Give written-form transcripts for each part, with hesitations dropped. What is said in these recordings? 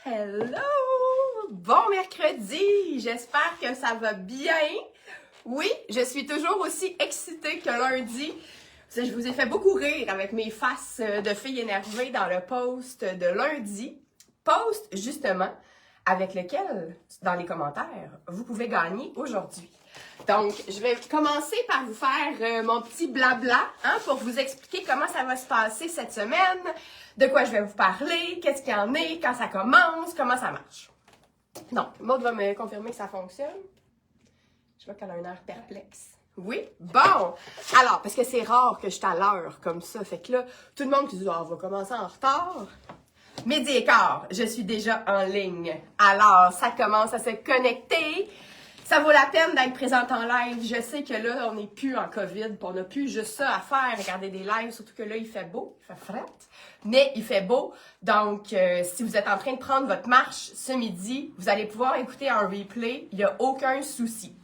Hello! Bon mercredi! J'espère que ça va bien. Oui, je suis toujours aussi excitée que lundi. Je vous ai fait beaucoup rire avec mes faces de filles énervées dans le post de lundi. Post, justement, avec lequel, dans les commentaires, vous pouvez gagner aujourd'hui. Donc, je vais commencer par vous faire mon petit blabla pour vous expliquer comment ça va se passer cette semaine, de quoi je vais vous parler, qu'est-ce qu'il y en est, quand ça commence, comment ça marche. Donc, Maud va me confirmer que ça fonctionne. Je vois qu'elle a un air perplexe. Oui? Bon! Alors, parce que c'est rare que je suis à l'heure comme ça, fait que là, tout le monde qui dit « Ah, on va commencer en retard ». Midi et quart, je suis déjà en ligne. Alors, ça commence à se connecter. Ça vaut la peine d'être présente en live. Je sais que là, on n'est plus en COVID, puis on n'a plus juste ça à faire, regarder des lives, surtout que là, il fait beau, il fait fret, mais il fait beau. Donc, si vous êtes en train de prendre votre marche ce midi, vous allez pouvoir écouter en replay, il n'y a aucun souci.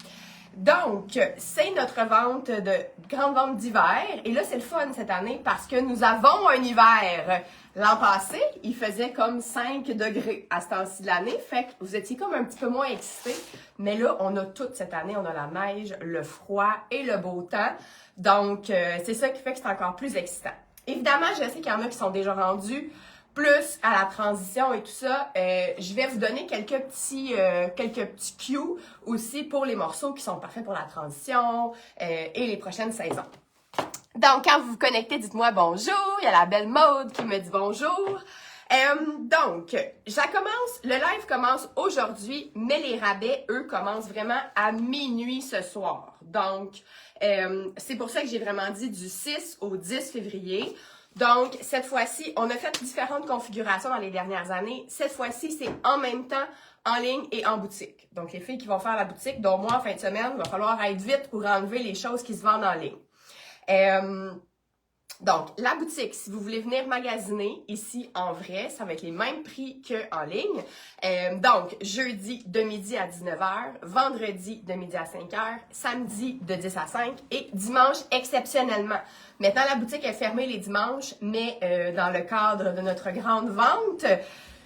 Donc, c'est notre vente de grande vente d'hiver. Et là, c'est le fun cette année parce que nous avons un hiver. L'an passé, il faisait comme 5 degrés à ce temps-ci de l'année. Fait que vous étiez comme un petit peu moins excités. Mais là, on a tout cette année. On a la neige, le froid et le beau temps. Donc, c'est ça qui fait que c'est encore plus excitant. Évidemment, je sais qu'il y en a qui sont déjà rendus plus à la transition et tout ça, je vais vous donner quelques petits cues aussi pour les morceaux qui sont parfaits pour la transition et les prochaines saisons. Donc, quand vous vous connectez, dites-moi bonjour. Il y a la belle Maude qui me dit bonjour. Donc, le live commence aujourd'hui, mais les rabais, eux, commencent vraiment à minuit ce soir. Donc, c'est pour ça que j'ai vraiment dit du 6 au 10 février. Donc, cette fois-ci, on a fait différentes configurations dans les dernières années. Cette fois-ci, c'est en même temps en ligne et en boutique. Donc, les filles qui vont faire la boutique, dont moi, en fin de semaine, il va falloir être vite pour enlever les choses qui se vendent en ligne. Donc, la boutique, si vous voulez venir magasiner ici en vrai, ça va être les mêmes prix qu'en ligne. Donc, jeudi de midi à 19h, vendredi de midi à 5h, samedi de 10 à 5 et dimanche exceptionnellement. Maintenant, la boutique est fermée les dimanches, mais dans le cadre de notre grande vente,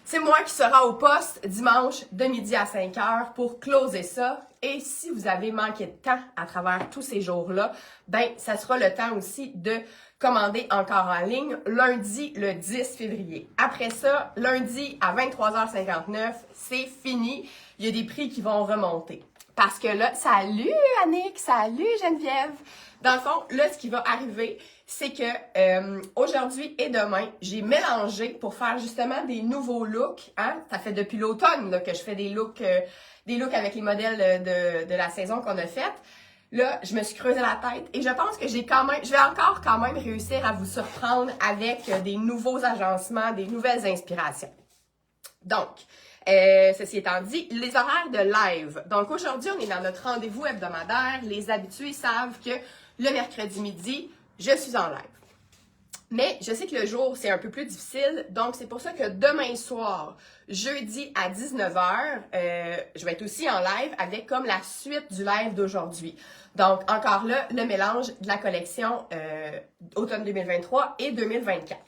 c'est moi qui sera au poste dimanche de midi à 5h pour closer ça. Et si vous avez manqué de temps à travers tous ces jours-là, ben ça sera le temps aussi de commander encore en ligne lundi le 10 février. Après ça, lundi à 23h59, c'est fini. Il y a des prix qui vont remonter. Parce que là, salut Annick, salut Geneviève. Dans le fond, là, ce qui va arriver, c'est que aujourd'hui et demain, j'ai mélangé pour faire justement des nouveaux looks. Ça fait depuis l'automne que je fais des looks avec les modèles de la saison qu'on a faite. Là, je me suis creusé la tête et je pense que je vais encore quand même réussir à vous surprendre avec des nouveaux agencements, des nouvelles inspirations. Donc, ceci étant dit, les horaires de live. Donc, aujourd'hui, on est dans notre rendez-vous hebdomadaire. Les habitués savent que le mercredi midi, je suis en live. Mais je sais que le jour, c'est un peu plus difficile. Donc, c'est pour ça que demain soir, jeudi à 19h, je vais être aussi en live avec comme la suite du live d'aujourd'hui. Donc, encore là, le mélange de la collection automne 2023 et 2024.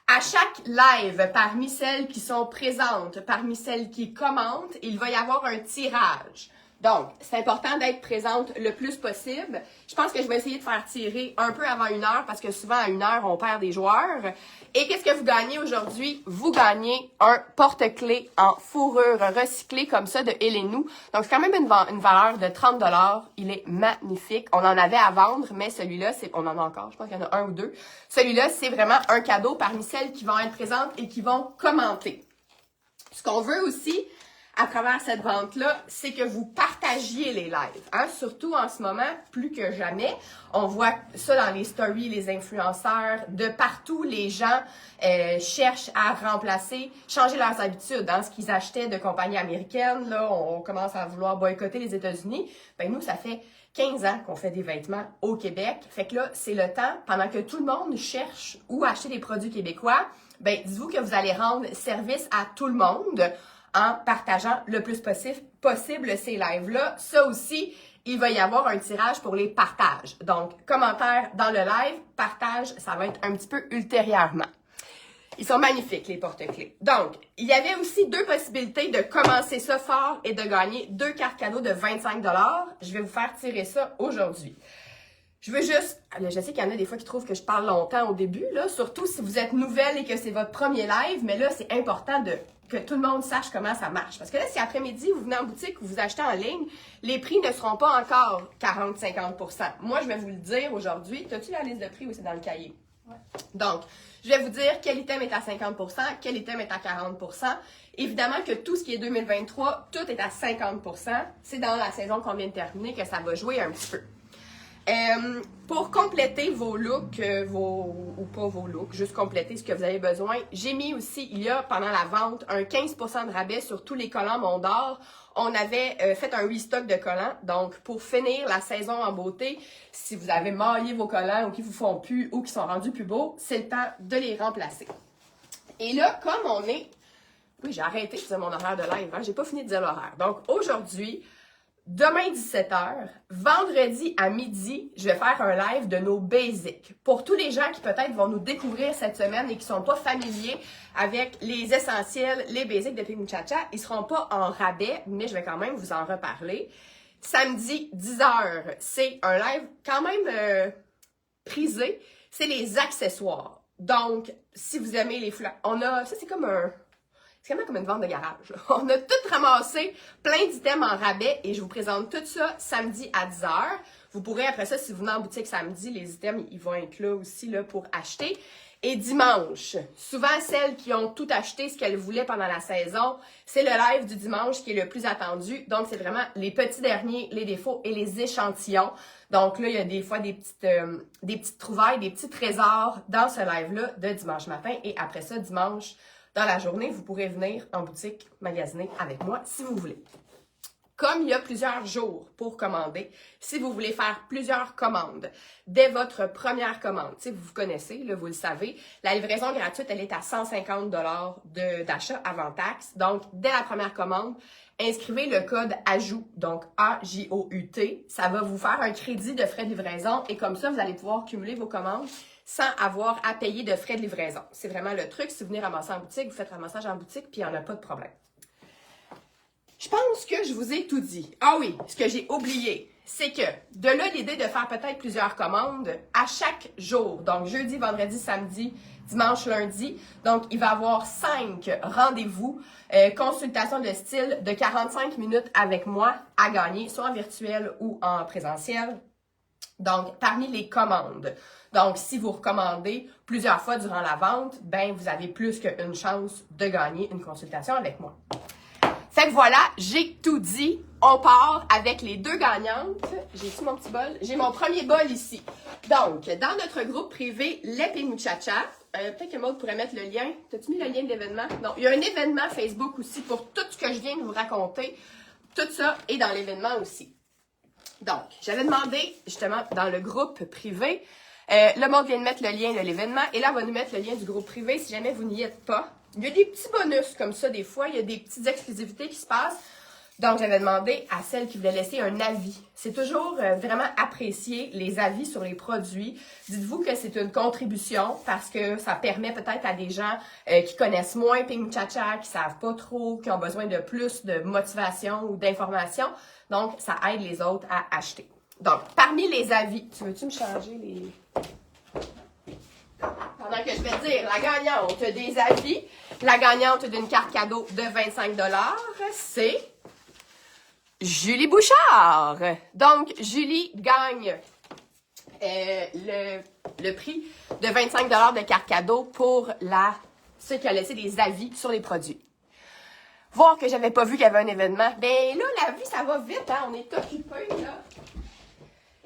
À chaque live, parmi celles qui sont présentes, parmi celles qui commentent, il va y avoir un tirage. Donc, c'est important d'être présente le plus possible. Je pense que je vais essayer de faire tirer un peu avant 1h parce que souvent à 1h, on perd des joueurs. Et qu'est-ce que vous gagnez aujourd'hui? Vous gagnez un porte-clés en fourrure recyclée comme ça de Elenou. Donc, c'est quand même une valeur de 30$. Il est magnifique. On en avait à vendre, mais celui-là, on en a encore. Je pense qu'il y en a un ou deux. Celui-là, c'est vraiment un cadeau parmi celles qui vont être présentes et qui vont commenter. Ce qu'on veut aussi, à travers cette vente-là, c'est que vous partagiez les lives. Surtout en ce moment, plus que jamais. On voit ça dans les stories, les influenceurs, de partout, les gens cherchent à changer leurs habitudes. Ce qu'ils achetaient de compagnies américaines, là, on commence à vouloir boycotter les États-Unis. Ben nous, ça fait 15 ans qu'on fait des vêtements au Québec. Fait que là, c'est le temps, pendant que tout le monde cherche où acheter des produits québécois, ben dites-vous que vous allez rendre service à tout le monde en partageant le plus possible ces lives-là. Ça aussi, il va y avoir un tirage pour les partages. Donc, commentaire dans le live, partage, ça va être un petit peu ultérieurement. Ils sont magnifiques, les porte-clés. Donc, il y avait aussi deux possibilités de commencer ça fort et de gagner deux cartes cadeaux de 25 $. Je vais vous faire tirer ça aujourd'hui. Je veux juste... Là, je sais qu'il y en a des fois qui trouvent que je parle longtemps au début, là, surtout si vous êtes nouvelle et que c'est votre premier live, mais là, c'est important que tout le monde sache comment ça marche. Parce que là, si après-midi, vous venez en boutique ou vous achetez en ligne, les prix ne seront pas encore 40-50 %. Moi, je vais vous le dire aujourd'hui. T'as-tu la liste de prix ou c'est dans le cahier? Ouais. Donc, je vais vous dire quel item est à 50 %, quel item est à 40 %. Évidemment que tout ce qui est 2023, tout est à 50 %. C'est dans la saison qu'on vient de terminer que ça va jouer un petit peu. Pour compléter vos looks, ou pas vos looks, juste compléter ce que vous avez besoin, j'ai mis aussi, il y a pendant la vente, un 15 % de rabais sur tous les collants Mondor. On avait fait un restock de collants, donc pour finir la saison en beauté, si vous avez maillé vos collants ou qui vous font plus ou qui sont rendus plus beaux, c'est le temps de les remplacer. Et là, comme on est... Oui, j'ai arrêté de dire mon horaire de live, hein? J'ai pas fini de dire l'horaire. Donc aujourd'hui... Demain 17h, vendredi à midi, je vais faire un live de nos basics. Pour tous les gens qui peut-être vont nous découvrir cette semaine et qui sont pas familiers avec les essentiels, les basics de Pink Muchacha, ils seront pas en rabais, mais je vais quand même vous en reparler. Samedi 10h, c'est un live quand même prisé, c'est les accessoires. Donc, si vous aimez les foulards, ça c'est comme un... C'est quand même comme une vente de garage. Là. On a tout ramassé, plein d'items en rabais et je vous présente tout ça samedi à 10h. Vous pourrez, après ça, si vous venez en boutique samedi, les items, ils vont être là aussi là, pour acheter. Et dimanche, souvent celles qui ont tout acheté, ce qu'elles voulaient pendant la saison, c'est le live du dimanche qui est le plus attendu. Donc, c'est vraiment les petits derniers, les défauts et les échantillons. Donc là, il y a des fois des petites trouvailles, des petits trésors dans ce live-là de dimanche matin. Et après ça, dimanche, dans la journée, vous pourrez venir en boutique magasiner avec moi si vous voulez. Comme il y a plusieurs jours pour commander, si vous voulez faire plusieurs commandes, dès votre première commande, vous vous connaissez, là, vous le savez, la livraison gratuite, elle est à 150 $ d'achat avant taxe. Donc, dès la première commande, inscrivez le code AJOUT, donc A-J-O-U-T. Ça va vous faire un crédit de frais de livraison et comme ça, vous allez pouvoir cumuler vos commandes sans avoir à payer de frais de livraison. C'est vraiment le truc. Si vous venez ramasser en boutique, vous faites ramassage en boutique, puis il n'y en a pas de problème. Je pense que je vous ai tout dit. Ah oui, ce que j'ai oublié, c'est que de là, l'idée de faire peut-être plusieurs commandes à chaque jour. Donc, jeudi, vendredi, samedi, dimanche, lundi. Donc, il va y avoir 5 rendez-vous, consultation de style de 45 minutes avec moi à gagner, soit en virtuel ou en présentiel. Donc, parmi les commandes. Donc, si vous recommandez plusieurs fois durant la vente, ben vous avez plus qu'une chance de gagner une consultation avec moi. Fait que voilà, j'ai tout dit. On part avec les deux gagnantes. J'ai-tu mon petit bol? J'ai mon premier bol ici. Donc, dans notre groupe privé, les Pink Muchacha, peut-être que Maud pourrait mettre le lien. T'as-tu mis le lien de l'événement? Non, il y a un événement Facebook aussi pour tout ce que je viens de vous raconter. Tout ça est dans l'événement aussi. Donc, j'avais demandé, justement, dans le groupe privé, le monde vient de mettre le lien de l'événement, et là, on va nous mettre le lien du groupe privé si jamais vous n'y êtes pas. Il y a des petits bonus comme ça, des fois, il y a des petites exclusivités qui se passent. Donc, j'avais demandé à celles qui voulaient laisser un avis. C'est toujours vraiment apprécié, les avis sur les produits. Dites-vous que c'est une contribution parce que ça permet peut-être à des gens qui connaissent moins Pink Muchacha, qui savent pas trop, qui ont besoin de plus de motivation ou d'information. Donc, ça aide les autres à acheter. Donc, parmi les avis, tu veux-tu me changer les... Pendant que je vais te dire, la gagnante des avis, la gagnante d'une carte cadeau de 25 $, c'est Julie Bouchard. Donc, Julie gagne le prix de 25 $ de carte cadeau pour ceux qui ont laissé des avis sur les produits. Voir que j'avais pas vu qu'il y avait un événement. Ben là, la vie, ça va vite, hein? On est occupés, là.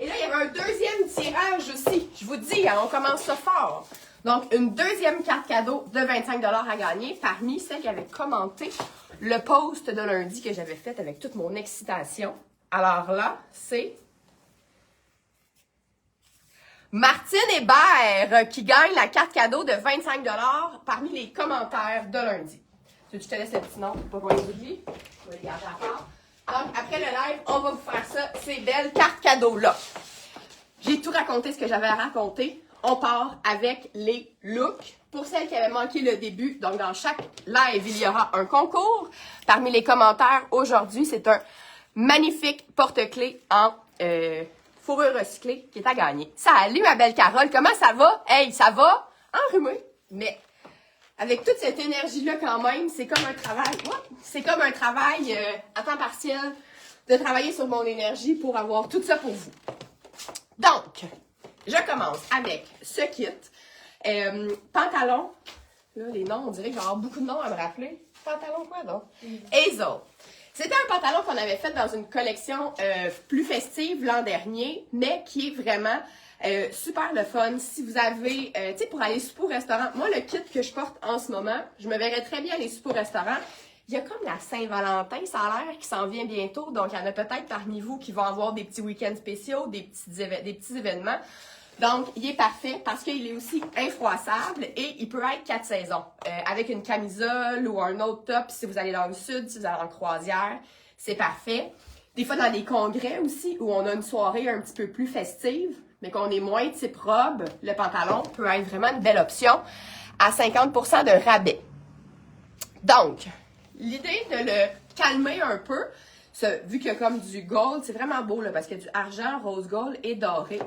Et là, il y avait un deuxième tirage aussi. Je vous dis, hein, on commence ça fort. Donc, une deuxième carte cadeau de 25 $ à gagner parmi celles qui avaient commenté le post de lundi que j'avais fait avec toute mon excitation. Alors là, c'est Martine Hébert qui gagne la carte cadeau de 25 $ parmi les commentaires de lundi. Tu veux que je te laisse le petit nom pour pas qu'on les oublie? Je vais les garder à part. Donc, après le live, on va vous faire ça, ces belles cartes cadeaux-là. J'ai tout raconté ce que j'avais à raconter. on part avec les looks. Pour celles qui avaient manqué le début, donc dans chaque live, il y aura un concours. Parmi les commentaires, aujourd'hui, c'est un magnifique porte-clés en fourrure recyclée qui est à gagner. Salut ma belle Carole, comment ça va? Hey, ça va? Enrhumé, mais avec toute cette énergie-là quand même, c'est comme un travail, c'est comme un travail à temps partiel de travailler sur mon énergie pour avoir tout ça pour vous. Donc, je commence avec ce kit. Pantalon, là, les noms, on dirait que j'ai avoir beaucoup de noms à me rappeler. Pantalon quoi donc? Hazel. C'était un pantalon qu'on avait fait dans une collection plus festive l'an dernier, mais qui est vraiment super le fun. Si vous avez, tu sais, pour aller souper au restaurant, moi, le kit que je porte en ce moment, je me verrais très bien aller souper au restaurant. Il y a comme la Saint-Valentin, ça a l'air, qui s'en vient bientôt. Donc, il y en a peut-être parmi vous qui vont avoir des petits week-ends spéciaux, des petits événements. Donc, il est parfait parce qu'il est aussi infroissable et il peut être 4 saisons. Avec une camisole ou un autre top, si vous allez dans le sud, si vous allez en croisière, c'est parfait. Des fois, dans des congrès aussi, où on a une soirée un petit peu plus festive, mais qu'on est moins type robe, le pantalon peut être vraiment une belle option à 50% de rabais. Donc, l'idée de le calmer un peu, vu qu'il y a comme du gold, c'est vraiment beau là, parce qu'il y a du argent, rose gold et doré.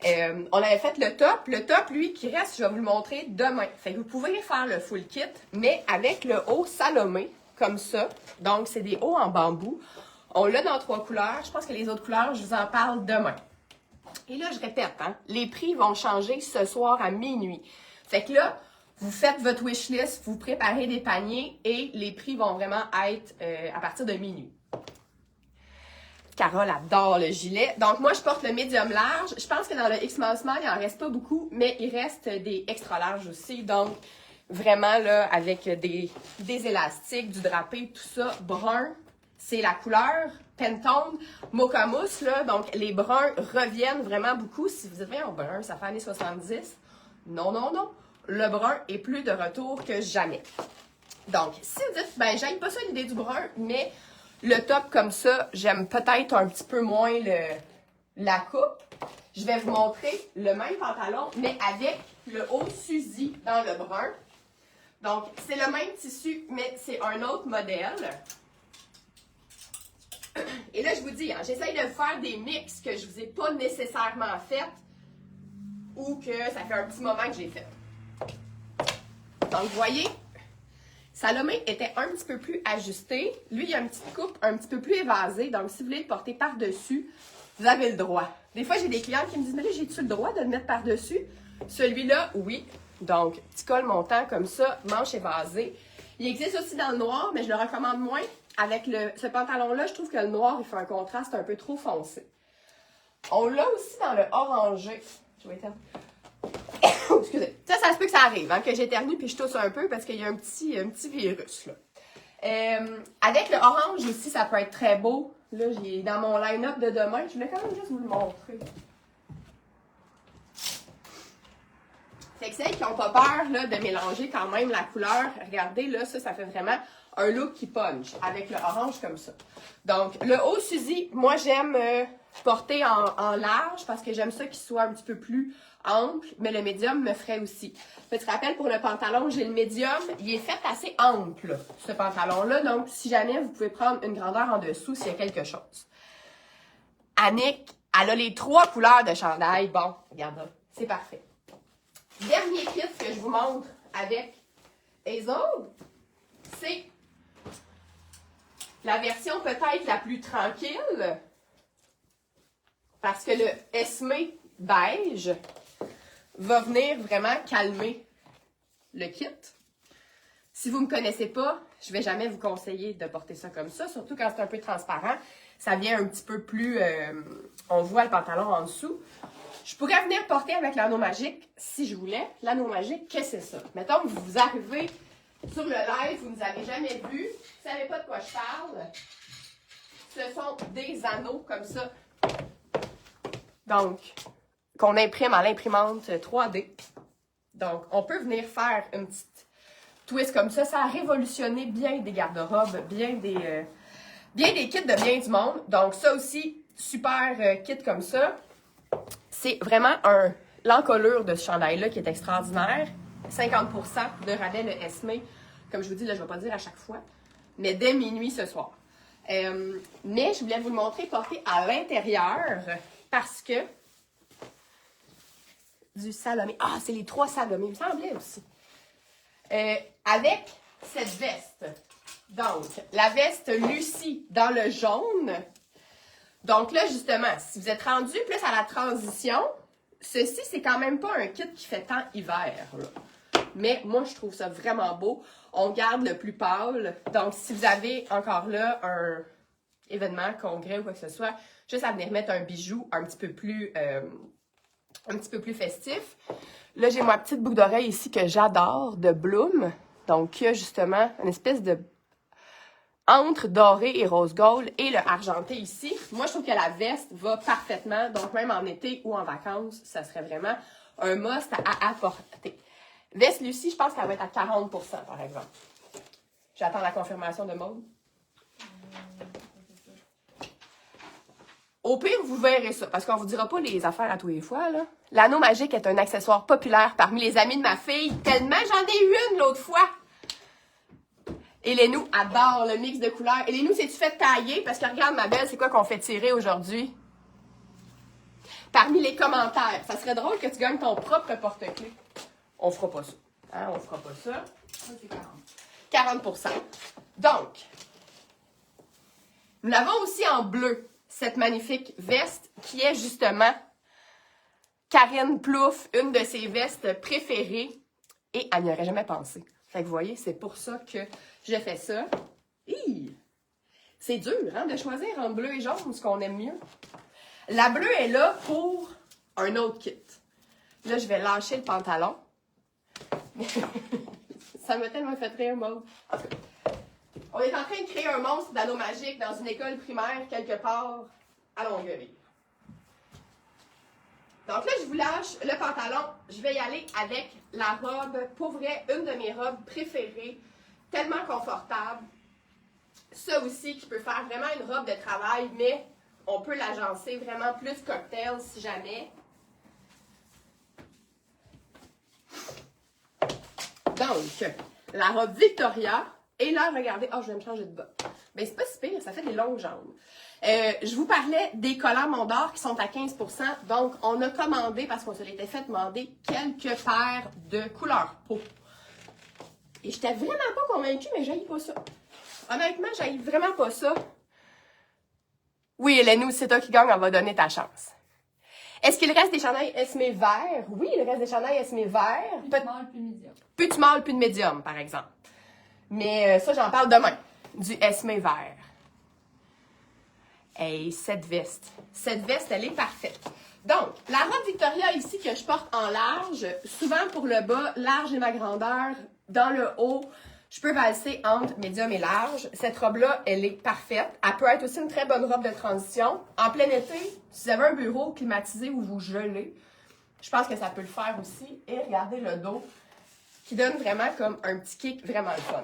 On avait fait le top. Le top, lui, qui reste, je vais vous le montrer demain. Fait que vous pouvez faire le full kit, mais avec le haut Salomé, comme ça. Donc, c'est des hauts en bambou. On l'a dans 3 couleurs. Je pense que les autres couleurs, je vous en parle demain. Et là, je répète, hein, les prix vont changer ce soir à minuit. Fait que là, vous faites votre wishlist, vous préparez des paniers et les prix vont vraiment être à partir de minuit. Carole adore le gilet. Donc, moi, je porte le médium large. Je pense que dans le X-Small, il en reste pas beaucoup, mais il reste des extra larges aussi. Donc, vraiment, là, avec des élastiques, du drapé, tout ça, brun, c'est la couleur Pantone Mocha Mousse, là. Donc, les bruns reviennent vraiment beaucoup. Si vous dites, voyons, brun, ça fait années 70. Non, non, non. Le brun est plus de retour que jamais. Donc, si vous dites, ben, j'aime pas ça l'idée du brun, mais le top comme ça, j'aime peut-être un petit peu moins la coupe. Je vais vous montrer le même pantalon, mais avec le haut Suzy dans le brun. Donc, c'est le même tissu, mais c'est un autre modèle. Et là, je vous dis, hein, j'essaye de faire des mix que je ne vous ai pas nécessairement fait ou que ça fait un petit moment que j'ai fait. Donc, vous voyez, Salomé était un petit peu plus ajusté. Lui, il a une petite coupe un petit peu plus évasée. Donc, si vous voulez le porter par-dessus, vous avez le droit. Des fois, j'ai des clients qui me disent, mais là, j'ai-tu le droit de le mettre par-dessus? Celui-là, oui. Donc, petit col montant comme ça, manche évasée. Il existe aussi dans le noir, mais je le recommande moins. Avec ce pantalon-là, je trouve que le noir, il fait un contraste un peu trop foncé. On l'a aussi dans le orangé. Je vais éternuer. Excusez. Ça se peut que ça arrive, hein, que j'éternue puis je tousse un peu parce qu'il y a un petit virus, là. Avec le orange aussi, ça peut être très beau. Là, j'ai dans mon line-up de demain. Je voulais quand même juste vous le montrer. Fait que celles qui n'ont pas peur là, de mélanger quand même la couleur, regardez, là, ça fait vraiment un look qui punch avec le orange comme ça. Donc, le haut Suzy, moi, j'aime porter en large parce que j'aime ça qu'il soit un petit peu plus ample, mais le médium me ferait aussi. Petit rappel pour le pantalon, j'ai le médium, il est fait assez ample, ce pantalon-là. Donc, si jamais vous pouvez prendre une grandeur en dessous s'il y a quelque chose. Annick, elle a les 3 couleurs de chandail. Bon, regarde, c'est parfait. Dernier kit que je vous montre avec Hazel, c'est la version peut-être la plus tranquille parce que le Esme beige va venir vraiment calmer le kit. Si vous ne me connaissez pas, je ne vais jamais vous conseiller de porter ça comme ça, surtout quand c'est un peu transparent. Ça vient un petit peu plus... on voit le pantalon en dessous. Je pourrais venir porter avec l'anneau magique si je voulais. L'anneau magique, qu'est-ce que c'est ça? Mettons que vous arrivez sur le live, vous ne nous avez jamais vu, vous ne savez pas de quoi je parle. Ce sont des anneaux comme ça. Donc, qu'on imprime à l'imprimante 3D. Donc, on peut venir faire une petite twist comme ça. Ça a révolutionné bien des garde-robes, bien des kits de bien du monde. Donc, ça aussi, super kit comme ça. C'est vraiment un l'encolure de ce chandail-là qui est extraordinaire. 50% de rabais le Esmé. Comme je vous dis, là, je ne vais pas le dire à chaque fois. Mais dès minuit ce soir. Mais je voulais vous le montrer porté à l'intérieur parce que du Salomé. Ah, c'est les 3 Salomé, il me semblait aussi. Avec cette veste. Donc, la veste Lucie dans le jaune. Donc là, justement, si vous êtes rendu plus à la transition, ceci, c'est quand même pas un kit qui fait tant hiver, là. Mais moi, je trouve ça vraiment beau. On garde le plus pâle. Donc, si vous avez encore là un événement, congrès ou quoi que ce soit, juste à venir mettre un bijou un petit peu plus festif. Là, j'ai ma petite boucle d'oreille ici que j'adore, de Bloom. Donc, il y a justement une espèce de entre doré et rose gold et le argenté ici. Moi, je trouve que la veste va parfaitement. Donc, même en été ou en vacances, ça serait vraiment un must à apporter. Veste Lucie, je pense qu'elle va être à 40 % par exemple. J'attends la confirmation de Maud. Au pire, vous verrez ça, parce qu'on vous dira pas les affaires à tous les fois, là. L'anneau magique est un accessoire populaire parmi les amis de ma fille, tellement j'en ai eu une l'autre fois. Elénou adore le mix de couleurs. Elénou, c'est-tu fait tailler? Parce que regarde, ma belle, c'est quoi qu'on fait tirer aujourd'hui? Parmi les commentaires, ça serait drôle que tu gagnes ton propre porte-clés. On fera pas ça. Hein? On fera pas ça. Ça, c'est 40 %. Donc, nous l'avons aussi en bleu, cette magnifique veste qui est justement Karine Plouffe, une de ses vestes préférées. Et elle n'y aurait jamais pensé. Fait que vous voyez, c'est pour ça que je fais ça. C'est dur, hein, de choisir entre bleu et jaune, ce qu'on aime mieux. La bleue est là pour un autre kit. Là, je vais lâcher le pantalon. Ça m'a tellement fait rire, Maud. En tout cas, on est en train de créer un monstre d'anneau magique dans une école primaire quelque part à Longueuil. Donc là, je vous lâche le pantalon. Je vais y aller avec la robe. Pour vrai, une de mes robes préférées. Tellement confortable. Ça aussi, qui peut faire vraiment une robe de travail, mais on peut l'agencer vraiment plus cocktail si jamais. Donc, la robe Victoria. Et là, regardez, oh, je vais me changer de bas. Ben, c'est pas si pire, ça fait des longues jambes. Je vous parlais des collants Mondor qui sont à 15 %. Donc, on a commandé, parce qu'on se l'était fait demander, quelques paires de couleur peau. Et j'étais vraiment pas convaincue, mais j'haïs pas ça. Honnêtement, j'haïs vraiment pas ça. Oui, Hélène, c'est toi qui gagne, on va donner ta chance. Est-ce qu'il reste des chandails Esmé verts? Oui, il reste des chandails Esmé verts. Plus de mâle, plus de médium. Plus de mâle, plus de médium, par exemple. Mais ça, j'en parle demain. Du Esmé vert. Hey, cette veste. Cette veste, elle est parfaite. Donc, la robe Victoria ici que je porte en large, souvent pour le bas, large est ma grandeur. Dans le haut, je peux valser entre médium et large. Cette robe-là, elle est parfaite. Elle peut être aussi une très bonne robe de transition. En plein été, si vous avez un bureau climatisé où vous gelez, je pense que ça peut le faire aussi. Et regardez le dos, qui donne vraiment comme un petit kick vraiment le fun.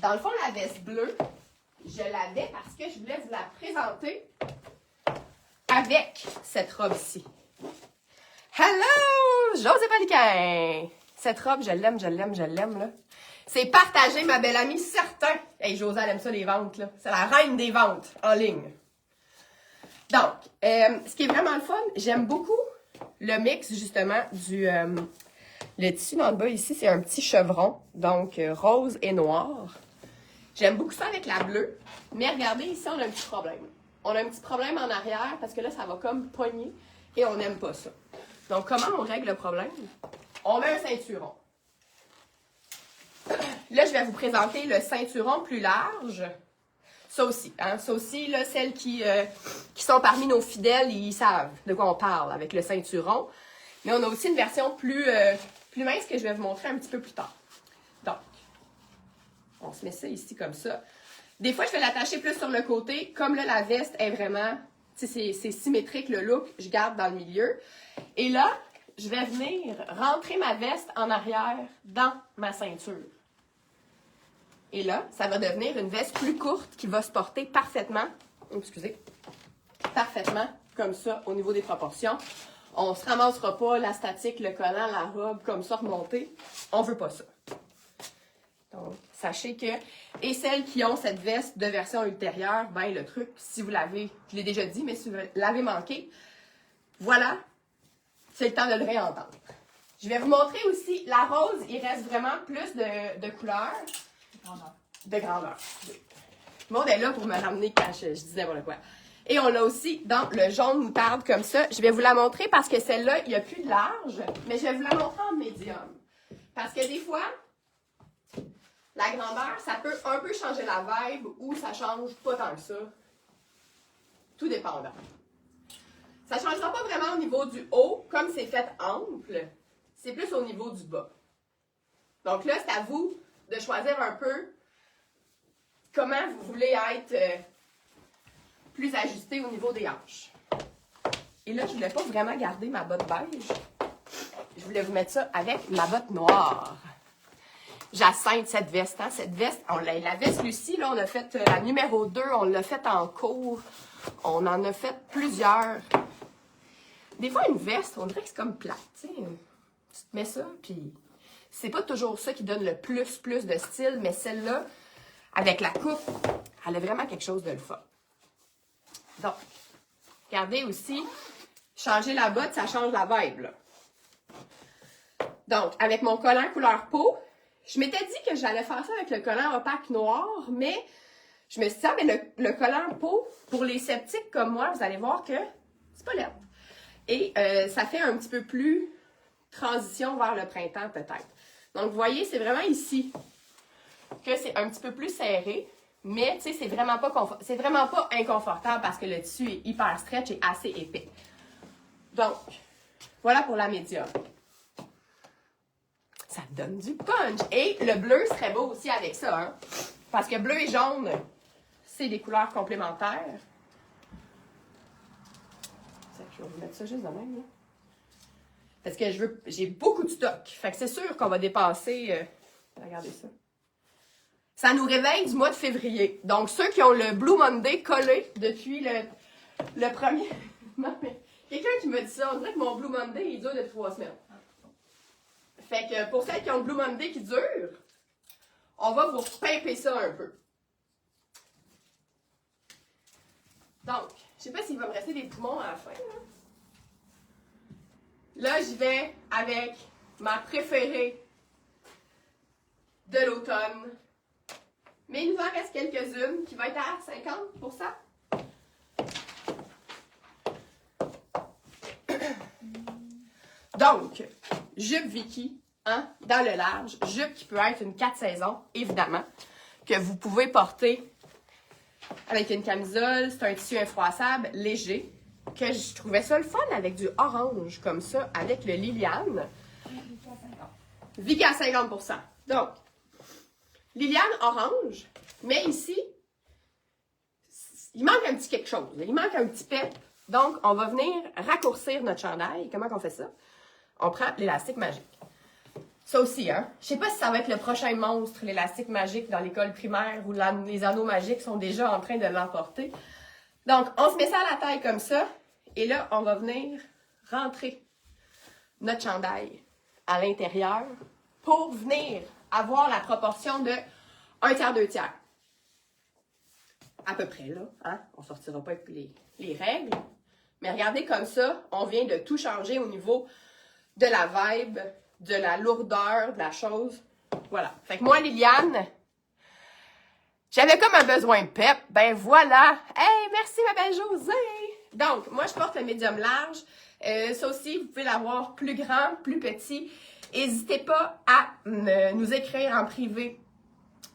Dans le fond, la veste bleue, je l'avais parce que je voulais vous la présenter avec cette robe-ci. Hello! José Paliquin! Cette robe, je l'aime, je l'aime, je l'aime, là. C'est partagé, ma belle amie, certain. Hey, José, elle aime ça, les ventes, là. C'est la reine des ventes en ligne. Donc, ce qui est vraiment le fun, j'aime beaucoup le mix, justement, du... le tissu dans le bas, ici, c'est un petit chevron, donc rose et noir. J'aime beaucoup ça avec la bleue, mais regardez, ici, on a un petit problème. On a un petit problème en arrière, parce que là, ça va comme pogner, et on n'aime pas ça. Donc, comment on règle le problème? On met un ceinturon. Là, je vais vous présenter le ceinturon plus large. Ça aussi, hein? Ça aussi, là, celles qui sont parmi nos fidèles, ils savent de quoi on parle avec le ceinturon. Mais on a aussi une version plus mince que je vais vous montrer un petit peu plus tard. Donc, on se met ça ici comme ça. Des fois, je vais l'attacher plus sur le côté. Comme là, la veste est vraiment, tu sais, c'est symétrique le look, je garde dans le milieu. Et là, je vais venir rentrer ma veste en arrière dans ma ceinture. Et là, ça va devenir une veste plus courte qui va se porter parfaitement, excusez, parfaitement comme ça au niveau des proportions. On se ramassera pas la statique, le collant, la robe, comme ça remontée. On veut pas ça. Donc, sachez que, et celles qui ont cette veste de version ultérieure, ben le truc, si vous l'avez, je l'ai déjà dit, mais si vous l'avez manqué, voilà, c'est le temps de le réentendre. Je vais vous montrer aussi, la rose, il reste vraiment plus de couleurs. De grandeur. Le monde est là pour me ramener quand je dis n'importe quoi. Et on l'a aussi dans le jaune moutarde comme ça. Je vais vous la montrer parce que celle-là, il n'y a plus de large, mais je vais vous la montrer en médium. Parce que des fois, la grandeur, ça peut un peu changer la vibe ou ça change pas tant que ça. Tout dépendant. Ça ne changera pas vraiment au niveau du haut, comme c'est fait ample. C'est plus au niveau du bas. Donc là, c'est à vous de choisir un peu comment vous voulez être plus ajusté au niveau des hanches. Et là, je ne voulais pas vraiment garder ma botte beige. Je voulais vous mettre ça avec ma botte noire. Jacinthe, cette veste. Hein? Cette veste, la veste Lucie, là, on a fait la numéro 2, on l'a faite en cours. On en a fait plusieurs. Des fois, une veste, on dirait que c'est comme plate. Tu sais. Tu te mets ça, puis c'est pas toujours ça qui donne le plus de style, mais celle-là, avec la coupe, elle a vraiment quelque chose de le fun. Donc, regardez aussi, changer la botte, ça change la vibe, là. Donc, avec mon collant couleur peau, je m'étais dit que j'allais faire ça avec le collant opaque noir, mais je me suis dit, ah, mais le collant peau, pour les sceptiques comme moi, vous allez voir que c'est pas laid. Et ça fait un petit peu plus transition vers le printemps, peut-être. Donc, vous voyez, c'est vraiment ici que c'est un petit peu plus serré, mais tu sais, c'est vraiment pas inconfortable parce que le tissu est hyper stretch et assez épais. Donc, voilà pour la médium. Ça donne du punch. Et le bleu serait beau aussi avec ça, hein? Parce que bleu et jaune, c'est des couleurs complémentaires. Je vais vous mettre ça juste de même, là. Parce que j'ai beaucoup de stock. Fait que c'est sûr qu'on va dépasser. Regardez ça. Ça nous réveille du mois de février. Donc, ceux qui ont le Blue Monday collé depuis le premier. Non, mais quelqu'un qui me dit ça, on dirait que mon Blue Monday, il dure depuis 3 semaines. Fait que pour celles qui ont le Blue Monday qui dure, on va vous pimper ça un peu. Donc, je sais pas s'il va me rester des poumons à la fin, là. Là, j'y vais avec ma préférée de l'automne. Mais il nous en reste quelques-unes qui vont être à 50%. Donc, jupe Vicky, hein, dans le large. Jupe qui peut être une 4 saisons, évidemment, que vous pouvez porter avec une camisole. C'est un tissu infroissable, léger. Que je trouvais ça le fun avec du orange, comme ça, avec le Liliane. Vicky à 50%. Donc, Liliane orange, mais ici, il manque un petit quelque chose. Il manque un petit pep. Donc, on va venir raccourcir notre chandail. Comment on fait ça? On prend l'élastique magique. Ça aussi, hein? Je sais pas si ça va être le prochain monstre, l'élastique magique dans l'école primaire où les anneaux magiques sont déjà en train de l'emporter. Donc, on se met ça à la taille comme ça. Et là, on va venir rentrer notre chandail à l'intérieur pour venir avoir la proportion de 1/3, 2/3. À peu près, là. Hein? On ne sortira pas avec les règles. Mais regardez comme ça, on vient de tout changer au niveau de la vibe, de la lourdeur, de la chose. Voilà. Fait que moi, Liliane, j'avais comme un besoin de pep. Ben voilà. Hey, merci ma belle Josée. Donc, moi, je porte le médium large. Ça aussi, vous pouvez l'avoir plus grand, plus petit. N'hésitez pas à nous écrire en privé,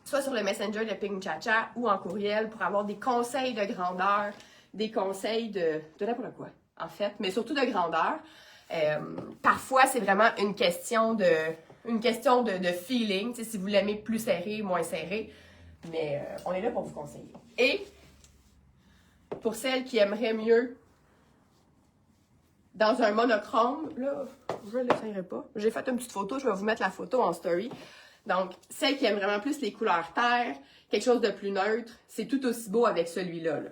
soit sur le Messenger de Pink Chacha ou en courriel pour avoir des conseils de grandeur, des conseils de n'importe quoi, en fait, mais surtout de grandeur. Parfois, c'est vraiment une question de feeling, tu sais, si vous l'aimez plus serré, moins serré. Mais on est là pour vous conseiller. Et pour celles qui aimeraient mieux dans un monochrome, là, je ne l'essayerai pas. J'ai fait une petite photo, je vais vous mettre la photo en story. Donc, celles qui aiment vraiment plus les couleurs terre, quelque chose de plus neutre, c'est tout aussi beau avec celui-là. Là.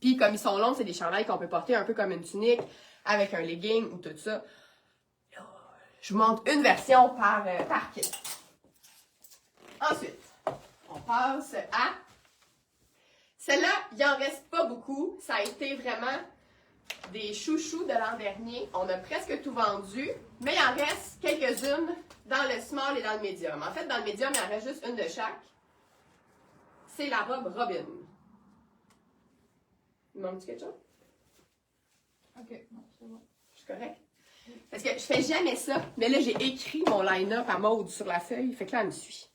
Puis, comme ils sont longs, c'est des chandails qu'on peut porter un peu comme une tunique, avec un legging ou tout ça. Je vous montre une version par kit. Ensuite, on passe à... Celle-là, il n'en reste pas beaucoup. Ça a été vraiment des chouchous de l'an dernier. On a presque tout vendu, mais il en reste quelques-unes dans le small et dans le medium. En fait, dans le medium, il en reste juste une de chaque. C'est la robe Robin. Il manque-tu quelque chose? Ok, non, c'est bon. Je suis correcte? Parce que je fais jamais ça, mais là, j'ai écrit mon line-up à Maude sur la feuille, fait que là, elle me suit.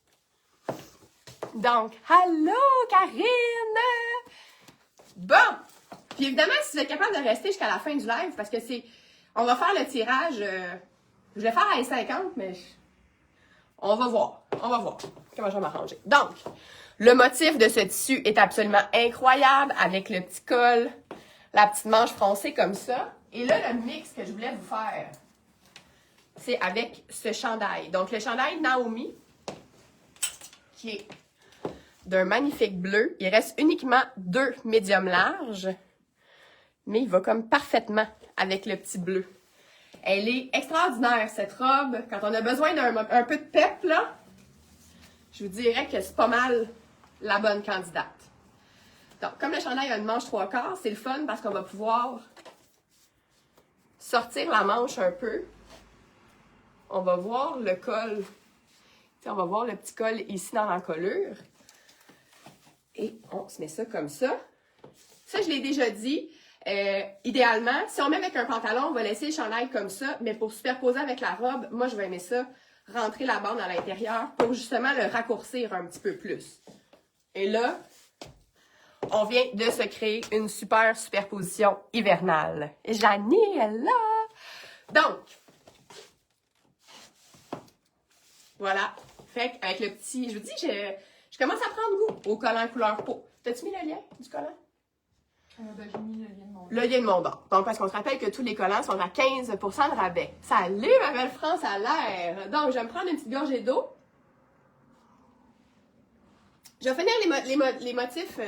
Donc, allô, Karine! Bon! Puis évidemment, si vous êtes capable de rester jusqu'à la fin du live, parce que c'est... On va faire le tirage... je vais faire à 50, mais... On va voir. On va voir comment je vais m'arranger. Donc, le motif de ce tissu est absolument incroyable, avec le petit col, la petite manche froncée comme ça. Et là, le mix que je voulais vous faire, c'est avec ce chandail. Donc, le chandail Naomi, qui est d'un magnifique bleu. Il reste uniquement 2 médiums larges, mais il va comme parfaitement avec le petit bleu. Elle est extraordinaire, cette robe. Quand on a besoin d'un peu de pep, là, je vous dirais que c'est pas mal la bonne candidate. Donc, comme le chandail a une manche 3/4, c'est le fun parce qu'on va pouvoir sortir la manche un peu. On va voir le col. T'sais, on va voir le petit col ici dans l'encolure. Et on se met ça comme ça. Ça, je l'ai déjà dit. Idéalement, si on met avec un pantalon, on va laisser le chandail comme ça. Mais pour superposer avec la robe, moi, je vais aimer ça, rentrer la bande à l'intérieur pour justement le raccourcir un petit peu plus. Et là, on vient de se créer une super superposition hivernale. Janie est là! Donc, voilà. Fait qu'avec le petit... Je vous dis, je commence à prendre goût au collant couleur peau. T'as-tu mis le lien du collant? J'ai mis le lien de mon Le lien de mon don. Donc, parce qu'on se rappelle que tous les collants sont à 15% de rabais. Salut, ma belle France à l'air! Donc, je vais me prendre une petite gorgée d'eau. Je vais finir les motifs...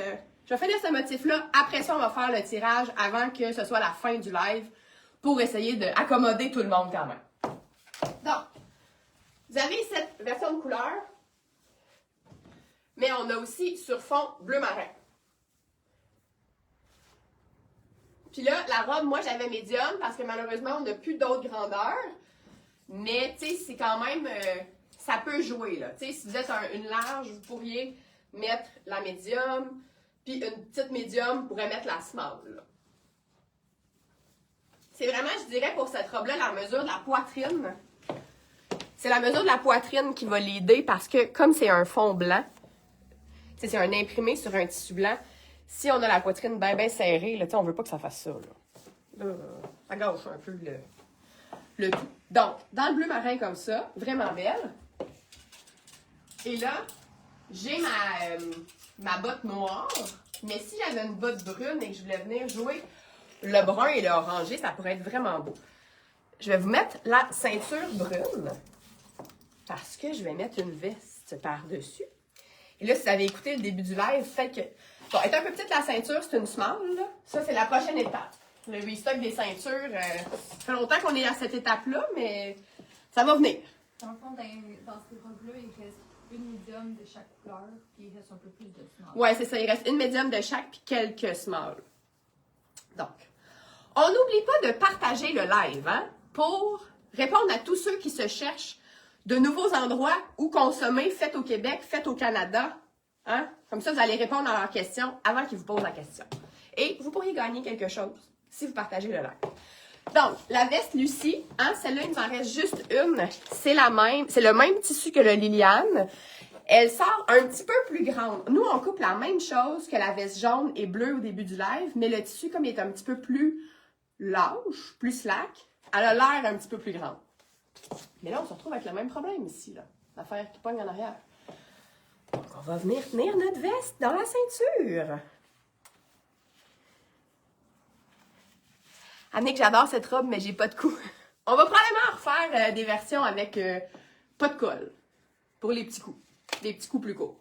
je vais finir ce motif-là. Après ça, on va faire le tirage avant que ce soit la fin du live pour essayer d'accommoder tout le monde quand même. Donc, vous avez cette version de couleur, mais on a aussi sur fond bleu marin. Puis là, la robe, moi, j'avais médium parce que malheureusement, on n'a plus d'autres grandeurs. Mais, tu sais, c'est quand même... ça peut jouer, là. Tu sais, si vous êtes une large, vous pourriez mettre la médium, puis une petite médium pourrait mettre la small, là. C'est vraiment, je dirais, pour cette robe-là, la mesure de la poitrine. C'est la mesure de la poitrine qui va l'aider parce que, comme c'est un fond blanc, c'est un imprimé sur un tissu blanc, si on a la poitrine bien serrée, là, on ne veut pas que ça fasse ça. Là, ça gâche un peu le tout. Donc, dans le bleu marin comme ça, vraiment belle. Et là, j'ai ma botte noire, mais si j'avais une botte brune et que je voulais venir jouer le brun et le orangé, ça pourrait être vraiment beau. Je vais vous mettre la ceinture brune parce que je vais mettre une veste par-dessus. Et là, si vous avez écouté le début du live, fait que... Bon, elle est un peu petite la ceinture, c'est une small, là. Ça, c'est la prochaine étape. Le restock des ceintures, ça fait longtemps qu'on est à cette étape-là, mais ça va venir. Dans le fond, dans ces robes-là, il reste une médium de chaque couleur, puis il reste un peu plus de small. Ouais, c'est ça. Il reste une médium de chaque, puis quelques small. Donc, on n'oublie pas de partager le live, hein, pour répondre à tous ceux qui se cherchent de nouveaux endroits où consommer, fait au Québec, fait au Canada. Hein? Comme ça, vous allez répondre à leurs questions avant qu'ils vous posent la question. Et vous pourriez gagner quelque chose si vous partagez le live. Donc, la veste Lucie, hein, celle-là, il nous en reste juste une. C'est la même, c'est le même tissu que le Liliane. Elle sort un petit peu plus grande. Nous, on coupe la même chose que la veste jaune et bleue au début du live, mais le tissu, comme il est un petit peu plus lâche, plus slack, elle a l'air un petit peu plus grande. Mais là, on se retrouve avec le même problème ici, là. L'affaire qui pogne en arrière. Donc, on va venir tenir notre veste dans la ceinture. Annick, j'adore cette robe, mais j'ai pas de cou. On va probablement refaire des versions avec pas de col. Pour les petits coups. Des petits coups plus courts.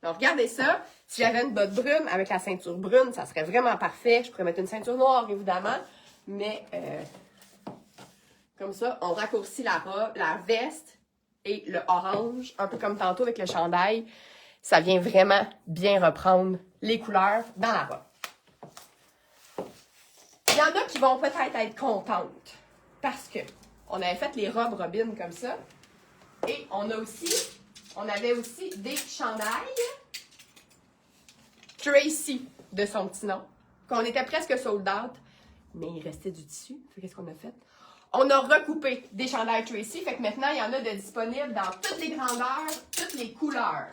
Donc, regardez ça. Si j'avais une botte brune avec la ceinture brune, ça serait vraiment parfait. Je pourrais mettre une ceinture noire, évidemment. Mais comme ça, on raccourcit la robe, la veste et le orange, un peu comme tantôt avec le chandail. Ça vient vraiment bien reprendre les couleurs dans la robe. Il y en a qui vont peut-être être contentes parce que on avait fait les robes Robin comme ça. Et on avait aussi des chandails Tracy de son petit nom, qu'on était presque sold out, mais il restait du tissu. Qu'est-ce qu'on a fait? On a recoupé des chandails Tracy, fait que maintenant, il y en a de disponibles dans toutes les grandeurs, toutes les couleurs.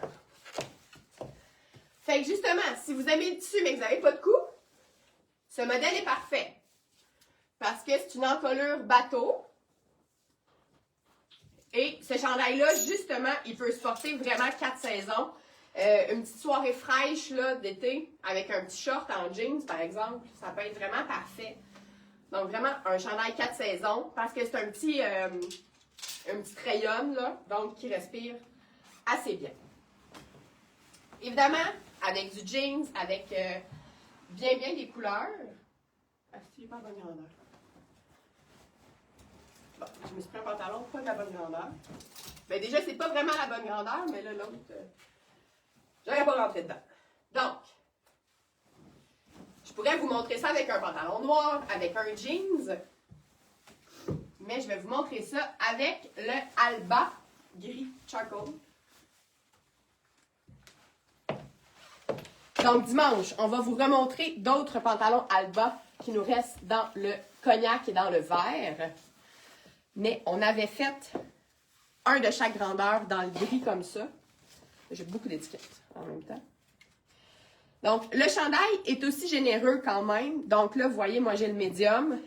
Fait que justement, si vous aimez le tissu mais que vous n'avez pas de cou, ce modèle est parfait. Parce que c'est une encolure bateau. Et ce chandail-là, justement, il peut se porter vraiment 4 saisons. Une petite soirée fraîche là, d'été, avec un petit short en jeans, par exemple, ça peut être vraiment parfait. Donc, vraiment, un chandail 4 saisons, parce que c'est un petit rayon, là, donc qui respire assez bien. Évidemment, avec du jeans, avec bien des couleurs. Ah, c'est pas bonne grandeur. Bon, je me suis pris un pantalon, pas de la bonne grandeur. Bien, déjà, c'est pas vraiment la bonne grandeur, mais là, l'autre, j'aurais pas rentré dedans. Donc, je pourrais vous montrer ça avec un pantalon noir, avec un jeans, mais je vais vous montrer ça avec le Alba gris charcoal. Donc, dimanche, on va vous remontrer d'autres pantalons Alba qui nous restent dans le cognac et dans le vert. Mais on avait fait un de chaque grandeur dans le gris comme ça. J'ai beaucoup d'étiquettes en même temps. Donc, le chandail est aussi généreux quand même. Donc là, vous voyez, moi, j'ai le médium.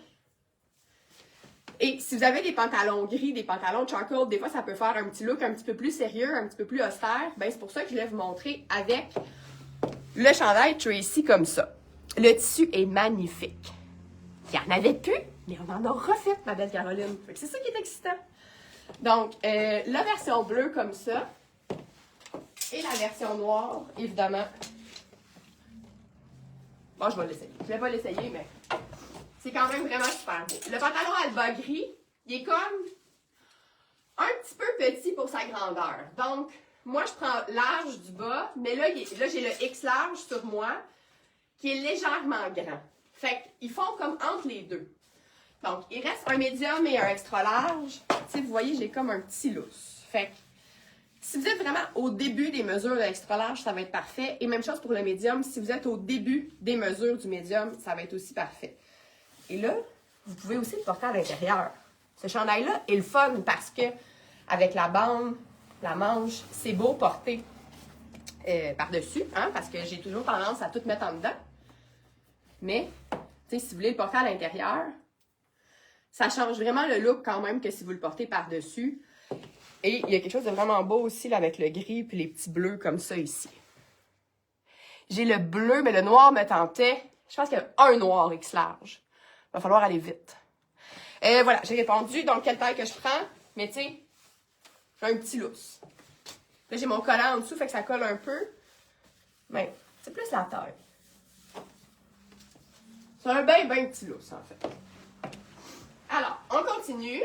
Et si vous avez des pantalons gris, des pantalons charcoal, des fois, ça peut faire un petit look un petit peu plus sérieux, un petit peu plus austère. Bien, c'est pour ça que je vais vous montrer avec le chandail Tracy comme ça. Le tissu est magnifique. Il n'y en avait plus, mais on en a refait, ma belle Caroline. C'est ça qui est excitant. Donc, la version bleue comme ça. Et la version noire, évidemment. Bon, je vais l'essayer. Je vais pas l'essayer, mais c'est quand même vraiment super beau. Le pantalon Alba gris, il est comme un petit peu petit pour sa grandeur. Donc, moi, je prends large du bas, mais là, j'ai le X large sur moi, qui est légèrement grand. Fait qu'ils font comme entre les deux. Donc, il reste un médium et un extra large. Tu sais, vous voyez, j'ai comme un petit lousse. Fait que, si vous êtes vraiment au début des mesures de l'extra large, ça va être parfait. Et même chose pour le médium. Si vous êtes au début des mesures du médium, ça va être aussi parfait. Et là, vous pouvez aussi le porter à l'intérieur. Ce chandail-là est le fun parce que, avec la bande, la manche, c'est beau porter par-dessus, hein, parce que j'ai toujours tendance à tout mettre en dedans. Mais, tu sais, si vous voulez le porter à l'intérieur, ça change vraiment le look quand même que si vous le portez par-dessus. Et il y a quelque chose de vraiment beau aussi là, avec le gris puis les petits bleus comme ça ici. J'ai le bleu, mais le noir me tentait. Je pense qu'il y a un noir X large. Il va falloir aller vite. Voilà, j'ai répondu. Donc, quelle taille que je prends? Mais tu sais, j'ai un petit lousse. Là, j'ai mon collant en dessous, fait que ça colle un peu. Mais c'est plus la taille. C'est un bien petit lousse, en fait. Alors, on continue.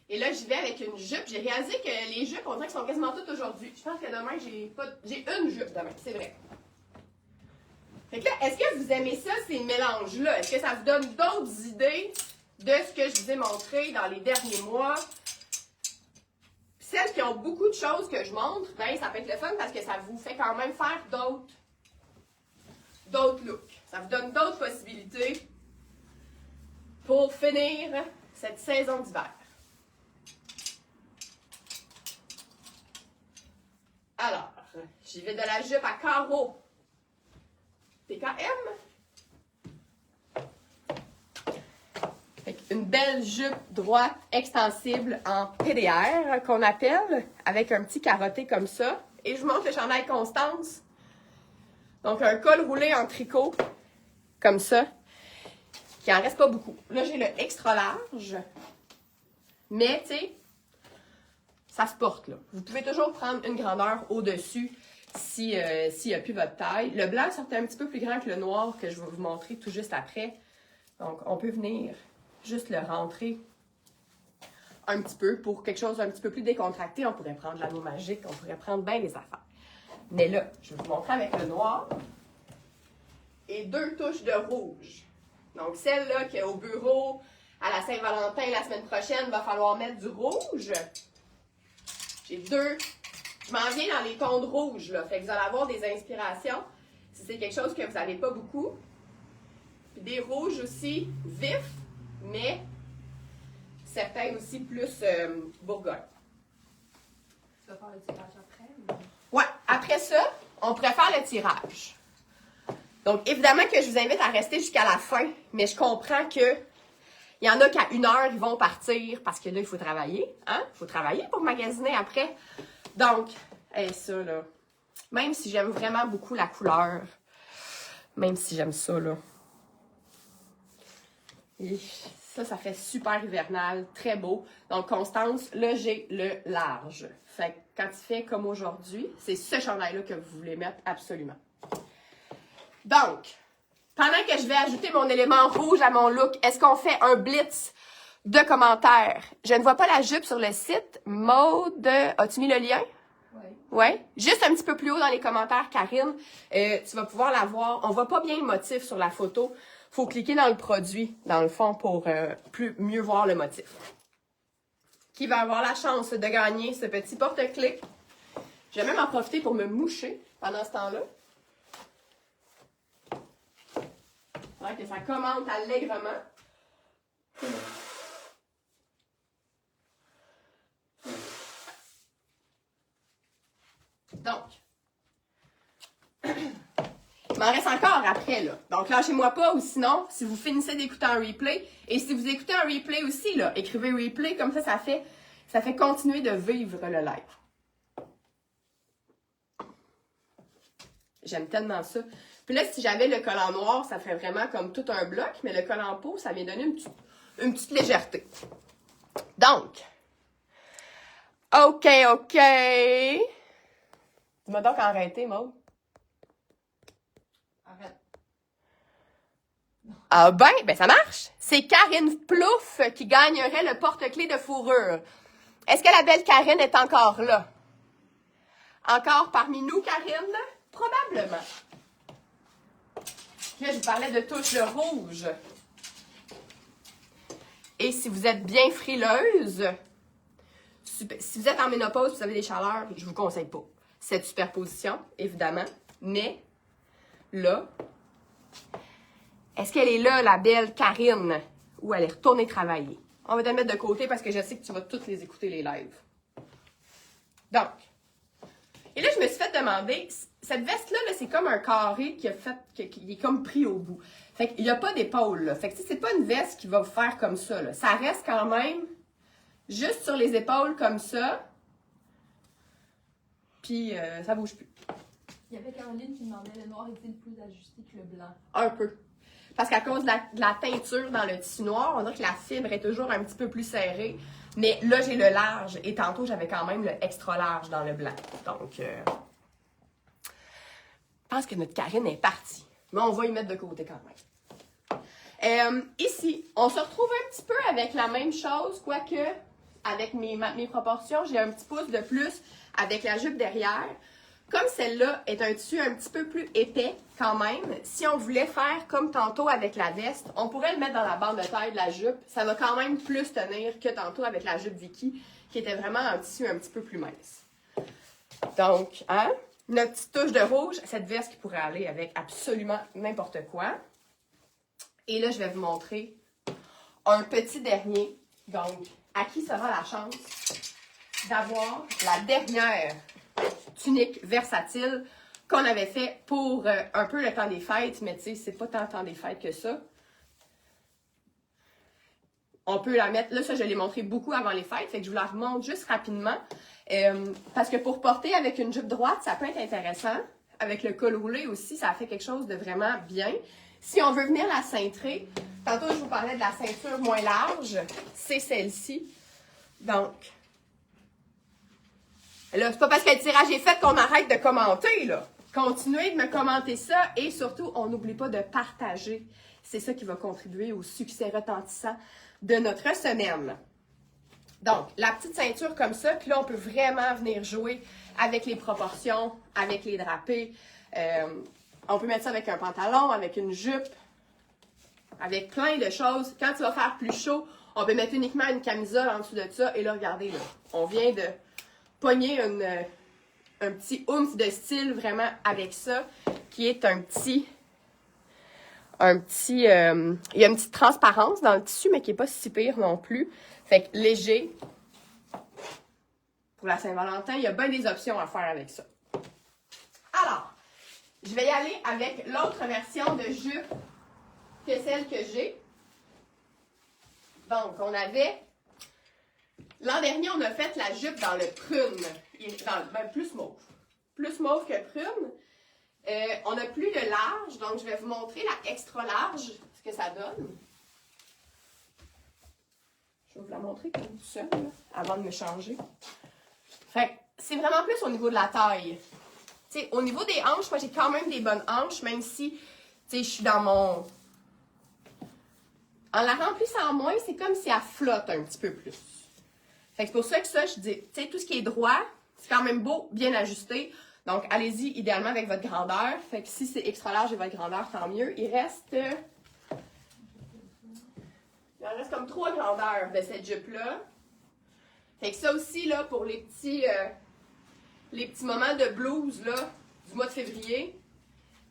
Et là, j'y vais avec une jupe. J'ai réalisé que les jupes, on dirait qu'elles sont quasiment toutes aujourd'hui. Je pense que demain, j'ai une jupe demain, c'est vrai. Fait que là, est-ce que vous aimez ça, ces mélanges-là? Est-ce que ça vous donne d'autres idées de ce que je vous ai montré dans les derniers mois? Celles qui ont beaucoup de choses que je montre, ben ça peut être le fun parce que ça vous fait quand même faire d'autres looks. Ça vous donne d'autres possibilités pour finir cette saison d'hiver. Alors, j'y vais de la jupe à carreaux TKM. Une belle jupe droite extensible en PDR qu'on appelle, avec un petit carotté comme ça. Et je vous montre le chandail Constance. Donc, un col roulé en tricot, comme ça, qui en reste pas beaucoup. Là, j'ai le extra large, mais, tu sais, ça se porte, là. Vous pouvez toujours prendre une grandeur au-dessus s'il n'y a plus votre taille. Le blanc sortait un petit peu plus grand que le noir que je vais vous montrer tout juste après. Donc, on peut venir juste le rentrer un petit peu pour quelque chose d'un petit peu plus décontracté. On pourrait prendre l'anneau magique, on pourrait prendre bien les affaires. Mais là, je vais vous montrer avec le noir et 2 touches de rouge. Donc, celle-là qui est au bureau à la Saint-Valentin la semaine prochaine, va falloir mettre du rouge. J'ai 2. Je m'en viens dans les tons de rouge, là. Fait que vous allez avoir des inspirations si c'est quelque chose que vous n'avez pas beaucoup. Puis des rouges aussi vifs, mais certains aussi plus Bourgogne. Tu vas faire le tirage après? Ou... Ouais, après ça, on pourrait faire le tirage. Donc, évidemment que je vous invite à rester jusqu'à la fin, mais je comprends que il y en a qu'à 1 heure, ils vont partir parce que là, il faut travailler. Hein? Il faut travailler pour magasiner après. Donc, ça, là, même si j'aime vraiment beaucoup la couleur, même si j'aime ça, là, et ça fait super hivernal, très beau. Donc, Constance, là, j'ai le large. Fait que quand il fait comme aujourd'hui, c'est ce chandail-là que vous voulez mettre absolument. Donc, pendant que je vais ajouter mon élément rouge à mon look, est-ce qu'on fait un blitz de commentaires? Je ne vois pas la jupe sur le site. Maude, as-tu mis le lien? Oui. Oui. Juste un petit peu plus haut dans les commentaires, Karine, tu vas pouvoir la voir. On voit pas bien le motif sur la photo. Faut cliquer dans le produit, dans le fond, pour mieux voir le motif. Qui va avoir la chance de gagner ce petit porte-clés? Je vais même en profiter pour me moucher pendant ce temps-là. Ouais, que ça commente allègrement. Donc, il m'en reste encore après, là. Donc, lâchez-moi pas, ou sinon, si vous finissez d'écouter un replay, et si vous écoutez un replay aussi, là, écrivez replay, comme ça fait continuer de vivre le live. J'aime tellement ça. Puis là, si j'avais le collant noir, ça ferait vraiment comme tout un bloc, mais le collant peau, ça vient donner une petite légèreté. Donc, OK. Dis-moi donc arrêter, Maud. Arrête. Ah ben ça marche. C'est Karine Plouffe qui gagnerait le porte-clés de fourrure. Est-ce que la belle Karine est encore là? Encore parmi nous, Karine? Probablement. Là, je vous parlais de touche de rouge. Et si vous êtes bien frileuse, si vous êtes en ménopause, vous avez des chaleurs, je vous conseille pas cette superposition, évidemment. Mais là, est-ce qu'elle est là, la belle Karine, ou elle est retournée travailler? On va te mettre de côté parce que je sais que tu vas toutes les écouter, les lives. Donc, et là, je me suis fait demander, cette veste-là, -là, c'est comme un carré qui est comme pris au bout. Fait qu'il n'y a pas d'épaule, là. Fait que c'est pas une veste qui va vous faire comme ça, là. Ça reste quand même juste sur les épaules comme ça. Puis, ça bouge plus. Il y avait Caroline qui demandait le noir est-il plus ajusté que le blanc? Un peu. Parce qu'à cause de la teinture dans le tissu noir, on dirait que la fibre est toujours un petit peu plus serrée. Mais là, j'ai le large. Et tantôt, j'avais quand même le extra large dans le blanc. Donc, je pense que notre Karine est partie. Mais on va y mettre de côté quand même. Ici, on se retrouve un petit peu avec la même chose, quoique avec mes proportions, j'ai un petit pouce de plus avec la jupe derrière. Comme celle-là est un tissu un petit peu plus épais quand même, si on voulait faire comme tantôt avec la veste, on pourrait le mettre dans la bande de taille de la jupe. Ça va quand même plus tenir que tantôt avec la jupe Vicky, qui était vraiment un tissu un petit peu plus mince. Donc, hein, notre petite touche de rouge, cette veste qui pourrait aller avec absolument n'importe quoi. Et là, je vais vous montrer un petit dernier. Donc, à qui sera la chance d'avoir la dernière tunique versatile qu'on avait fait pour un peu le temps des fêtes, mais tu sais, c'est pas tant le temps des fêtes que ça. On peut la mettre, là ça je l'ai montré beaucoup avant les fêtes, fait que je vous la remonte juste rapidement. Parce que pour porter avec une jupe droite, ça peut être intéressant. Avec le col roulé aussi, ça fait quelque chose de vraiment bien. Si on veut venir la cintrer, tantôt je vous parlais de la ceinture moins large, c'est celle-ci. Donc, là, c'est pas parce que le tirage est fait qu'on arrête de commenter, là. Continuez de me commenter ça et surtout, on n'oublie pas de partager c'est ça qui va contribuer au succès retentissant de notre semaine. Donc, la petite ceinture comme ça, puis là, on peut vraiment venir jouer avec les proportions, avec les drapés. On peut mettre ça avec un pantalon, avec une jupe, avec plein de choses. Quand il va faire plus chaud, on peut mettre uniquement une camisole en dessous de ça. Et là, regardez, là, on vient de pogner un petit oomph de style vraiment avec ça, qui est il y a une petite transparence dans le tissu, mais qui n'est pas si pire non plus. Fait que léger. Pour la Saint-Valentin, il y a bien des options à faire avec ça. Alors, je vais y aller avec l'autre version de jupe que celle que j'ai. Donc, l'an dernier, on a fait la jupe dans le prune. Plus mauve. Plus mauve que prune. On n'a plus de large, donc je vais vous montrer la extra large, ce que ça donne. Je vais vous la montrer comme tout seul, là, avant de me changer. Fait que c'est vraiment plus au niveau de la taille. T'sais, au niveau des hanches, moi j'ai quand même des bonnes hanches, même si je suis dans mon... En la remplissant moins, c'est comme si elle flotte un petit peu plus. Fait que c'est pour ça que ça, je dis, tout ce qui est droit, c'est quand même beau, bien ajusté. Donc, allez-y idéalement avec votre grandeur. Fait que si c'est extra large et votre grandeur, tant mieux. Il en reste comme 3 grandeurs de cette jupe-là. Fait que ça aussi, là, pour les petits moments de blues, là, du mois de février,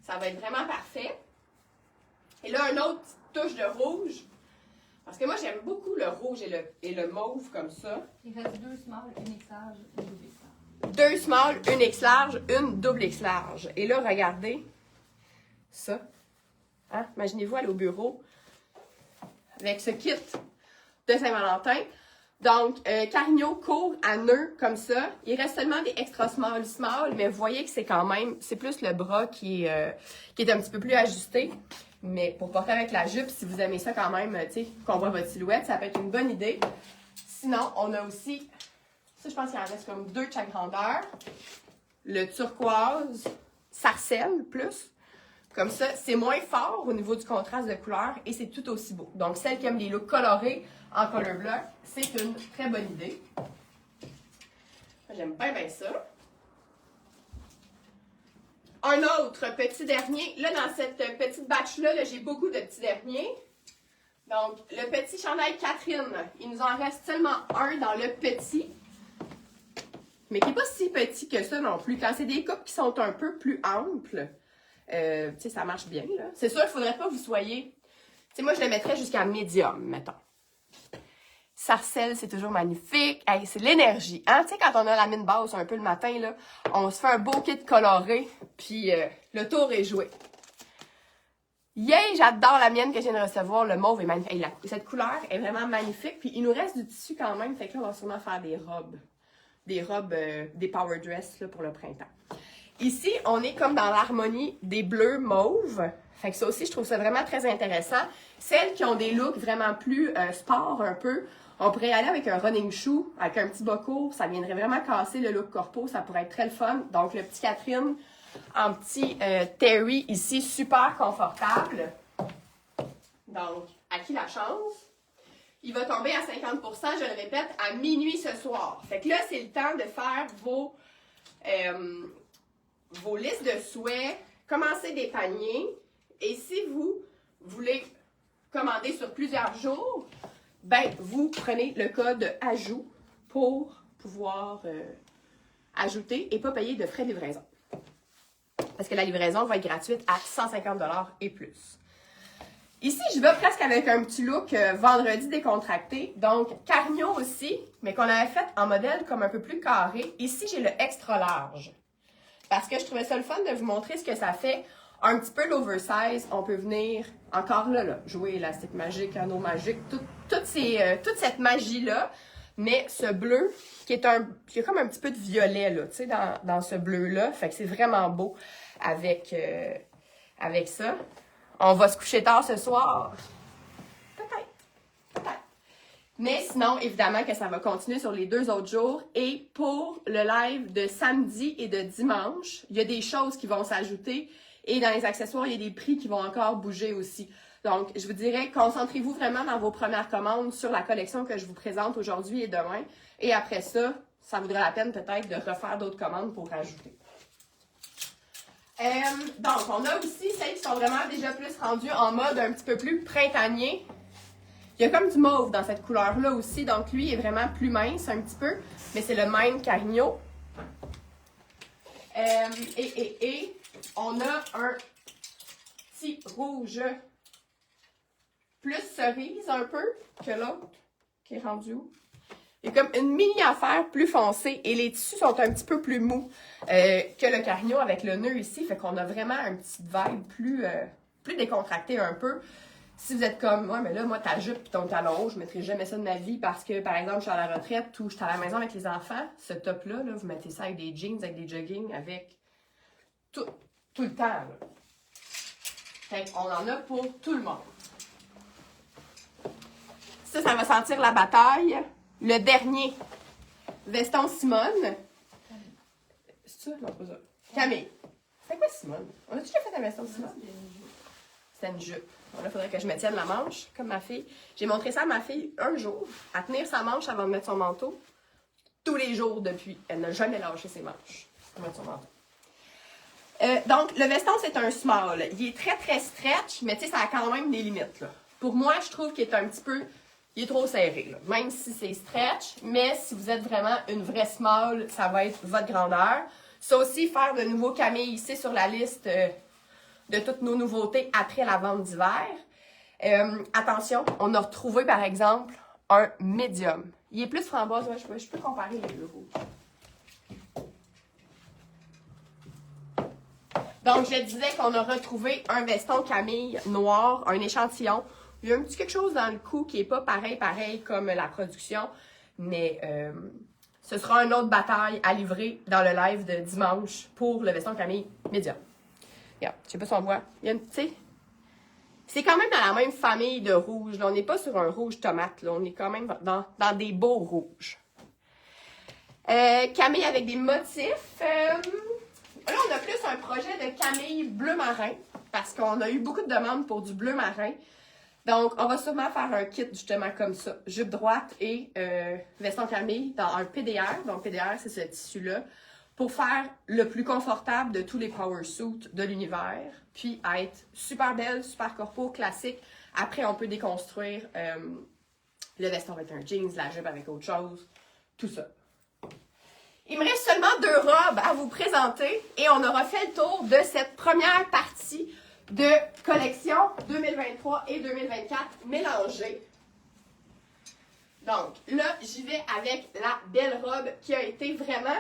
ça va être vraiment parfait. Et là, une autre touche de rouge. Parce que moi, j'aime beaucoup le rouge et le mauve comme ça. Il reste 2 small, une X large, une double X large. 2 small, une X large, une double X large. Et là, regardez ça. Hein? Imaginez-vous aller au bureau avec ce kit de Saint-Valentin. Donc, Carigno court à nœud comme ça. Il reste seulement des extra small, mais vous voyez que c'est quand même, c'est plus le bras qui est un petit peu plus ajusté. Mais pour porter avec la jupe, si vous aimez ça quand même, tu sais, qu'on voit votre silhouette, ça peut être une bonne idée. Sinon, on a aussi, ça je pense qu'il en reste comme 2 de chaque grandeur. Le turquoise sarcelle plus. Comme ça, c'est moins fort au niveau du contraste de couleur et c'est tout aussi beau. Donc, celles qui aiment les looks colorés en color block, c'est une très bonne idée. J'aime bien ça. Un autre petit dernier. Là, dans cette petite batch-là, j'ai beaucoup de petits derniers. Donc, le petit chandail Catherine. Il nous en reste seulement un dans le petit. Mais qui n'est pas si petit que ça non plus. Quand c'est des coupes qui sont un peu plus amples, tu sais, ça marche bien, là. C'est sûr, il ne faudrait pas que vous soyez... Tu sais, moi, je le mettrais jusqu'à médium, mettons. Sarcelle, c'est toujours magnifique. Hey, c'est l'énergie. Hein? Tu sais, quand on a la mine basse un peu le matin, là, on se fait un beau kit coloré, puis le tour est joué. Yay, j'adore la mienne que je viens de recevoir. Le mauve est magnifique. Hey, cette couleur est vraiment magnifique. Puis il nous reste du tissu quand même. Fait que là, on va sûrement faire des robes. Des power dress là, pour le printemps. Ici, on est comme dans l'harmonie des bleus mauves. Fait que ça aussi, je trouve ça vraiment très intéressant. Celles qui ont des looks vraiment plus sport un peu, on pourrait y aller avec un running shoe, avec un petit bas court. Ça viendrait vraiment casser le look corpo. Ça pourrait être très le fun. Donc, le petit Catherine en petit terry ici, super confortable. Donc, à qui la chance? Il va tomber à 50%, je le répète, à minuit ce soir. Fait que là, c'est le temps de faire vos listes de souhaits, commencer des paniers. Et si vous voulez commander sur plusieurs jours, ben vous prenez le code ajout pour pouvoir ajouter et pas payer de frais de livraison. Parce que la livraison va être gratuite à 150$ et plus. Ici, je vais presque avec un petit look vendredi décontracté. Donc, Carigno aussi, mais qu'on avait fait en modèle comme un peu plus carré. Ici, j'ai le extra large. Parce que je trouvais ça le fun de vous montrer ce que ça fait. Un petit peu l'oversize. On peut venir, encore là, jouer élastique magique, anneau magique, toute cette magie-là. Mais ce bleu, qui a comme un petit peu de violet, là, tu sais, dans ce bleu-là. Fait que c'est vraiment beau avec ça. On va se coucher tard ce soir. Peut-être. Mais sinon, évidemment que ça va continuer sur les 2 autres jours. Et pour le live de samedi et de dimanche, il y a des choses qui vont s'ajouter. Et dans les accessoires, il y a des prix qui vont encore bouger aussi. Donc, je vous dirais, concentrez-vous vraiment dans vos premières commandes sur la collection que je vous présente aujourd'hui et demain. Et après ça, ça vaudrait la peine peut-être de refaire d'autres commandes pour rajouter. Donc, on a aussi celles qui sont vraiment déjà plus rendues en mode un petit peu plus printanier. Il y a comme du mauve dans cette couleur-là aussi, donc lui est vraiment plus mince un petit peu, mais c'est le même Carigno. Et on a un petit rouge plus cerise un peu que l'autre, qui est rendu où? Il y a comme une mini affaire plus foncée et les tissus sont un petit peu plus mous que le Carigno avec le nœud ici. Fait qu'on a vraiment un petit vibe plus décontracté un peu. Si vous êtes comme, ouais, mais là, moi, ta jupe et ton talon haut, je ne mettrai jamais ça de ma vie parce que, par exemple, je suis à la retraite ou je suis à la maison avec les enfants. Ce top-là, là, vous mettez ça avec des jeans, avec des joggings, avec tout le temps. Là. Fait qu'on en a pour tout le monde. Ça va sentir la bataille. Le dernier, veston Simone. C'est ça? Non, pas ça. Camille. C'était quoi Simone? On a-tu déjà fait un veston Simone? C'était une jupe. Bon, là, il faudrait que je me tienne la manche, comme ma fille. J'ai montré ça à ma fille un jour, à tenir sa manche avant de mettre son manteau. Tous les jours depuis. Elle n'a jamais lâché ses manches pour mettre son manteau. Donc, le veston, c'est un small. Il est très, très stretch, mais tu sais, ça a quand même des limites. Là. Pour moi, je trouve qu'il est un petit peu... Il est trop serré, là. Même si c'est stretch. Mais si vous êtes vraiment une vraie small, ça va être votre grandeur. Ça aussi, faire de nouveaux Camille ici sur la liste de toutes nos nouveautés après la vente d'hiver. Attention, on a retrouvé, par exemple, un médium. Il est plus framboise. Ouais, je peux comparer les deux rouges. Donc, je disais qu'on a retrouvé un veston Camille noir, un échantillon. Il y a un petit quelque chose dans le cou qui n'est pas pareil comme la production, mais ce sera une autre bataille à livrer dans le live de dimanche pour le veston Camille médium. Regarde, je sais pas si on voit. Il y a une petite... C'est quand même dans la même famille de rouge. Là. On n'est pas sur un rouge tomate. Là. On est quand même dans des beaux rouges. Camille avec des motifs. Là, on a plus un projet de Camille bleu marin parce qu'on a eu beaucoup de demandes pour du bleu marin. Donc, on va sûrement faire un kit justement comme ça. Jupe droite et veston Camille dans un PDR. Donc, PDR, c'est ce tissu-là. Pour faire le plus confortable de tous les power suits de l'univers. Puis être super belle, super corpo, classique. Après, on peut déconstruire le veston avec un jeans, la jupe avec autre chose. Tout ça. Il me reste seulement 2 robes à vous présenter. Et on aura fait le tour de cette première partie de collection 2023 et 2024 mélangées. Donc, là, j'y vais avec la belle robe qui a été vraiment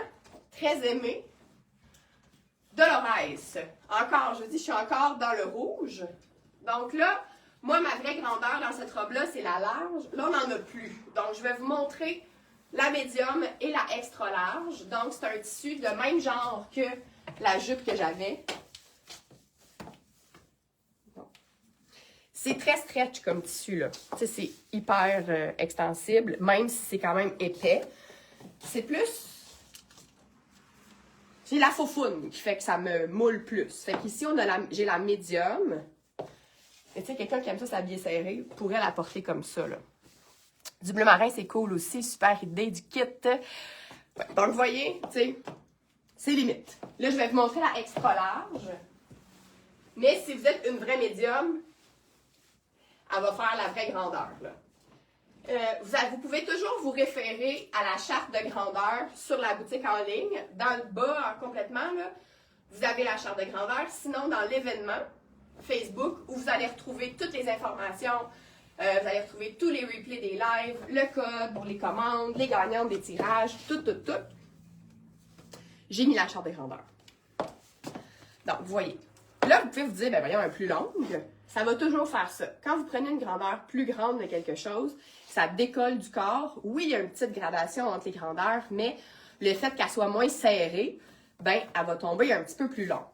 très aimée. Dolores. Encore, je dis, je suis encore dans le rouge. Donc là, moi, ma vraie grandeur dans cette robe-là, c'est la large. Là, on n'en a plus. Donc, je vais vous montrer la médium et la extra large. Donc, c'est un tissu de même genre que la jupe que j'avais. C'est très stretch comme tissu, là. Tu sais, c'est hyper extensible, même si c'est quand même épais. C'est plus... J'ai la faufoune qui fait que ça me moule plus. Fait qu'ici, j'ai la médium. Et tu sais, quelqu'un qui aime ça s'habiller serré pourrait la porter comme ça, là. Du bleu marin, c'est cool aussi. Super idée du kit. Ouais, donc, vous voyez, tu sais, c'est limite. Là, je vais vous montrer la extra large. Mais si vous êtes une vraie médium... Elle va faire la vraie grandeur. Là. Vous pouvez toujours vous référer à la charte de grandeur sur la boutique en ligne. Dans le bas, complètement, là, vous avez la charte de grandeur. Sinon, dans l'événement Facebook, où vous allez retrouver toutes les informations, vous allez retrouver tous les replays des lives, le code pour les commandes, les gagnantes des tirages, tout. J'ai mis la charte de grandeur. Donc, vous voyez. Là, vous pouvez vous dire, ben voyons, un plus longue. Ça va toujours faire ça. Quand vous prenez une grandeur plus grande de quelque chose, ça décolle du corps. Oui, il y a une petite gradation entre les grandeurs, mais le fait qu'elle soit moins serrée, ben, elle va tomber un petit peu plus longue.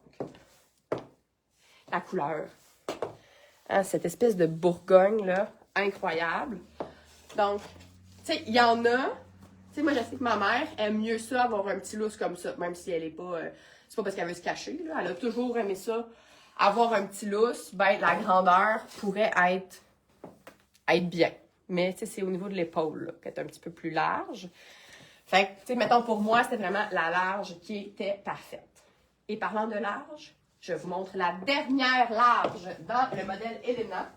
La couleur. Hein, cette espèce de bourgogne, là, incroyable. Donc, tu sais, il y en a. Tu sais, moi, je sais que ma mère aime mieux ça, avoir un petit lousse comme ça, même si elle n'est pas... c'est pas parce qu'elle veut se cacher, là. Elle a toujours aimé ça, avoir un petit lousse, ben la grandeur pourrait être bien. Mais c'est au niveau de l'épaule qu'elle est un petit peu plus large. Fait que, tu sais, mettons, pour moi, c'était vraiment la large qui était parfaite. Et parlant de large, je vous montre la dernière large dans le modèle Elena.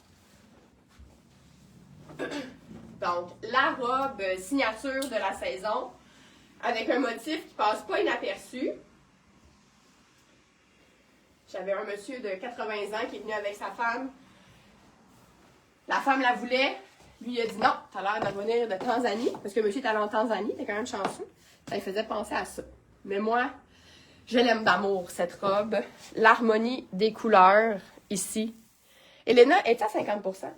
Donc, la robe signature de la saison, avec un motif qui passe pas inaperçu. J'avais un monsieur de 80 ans qui est venu avec sa femme. La femme la voulait. Lui, il a dit non, t'as l'air de venir de Tanzanie. Parce que monsieur est allé en Tanzanie, t'es quand même chanceux. Ça lui faisait penser à ça. Mais moi, je l'aime d'amour, cette robe. L'harmonie des couleurs, ici. Elena est à 50%.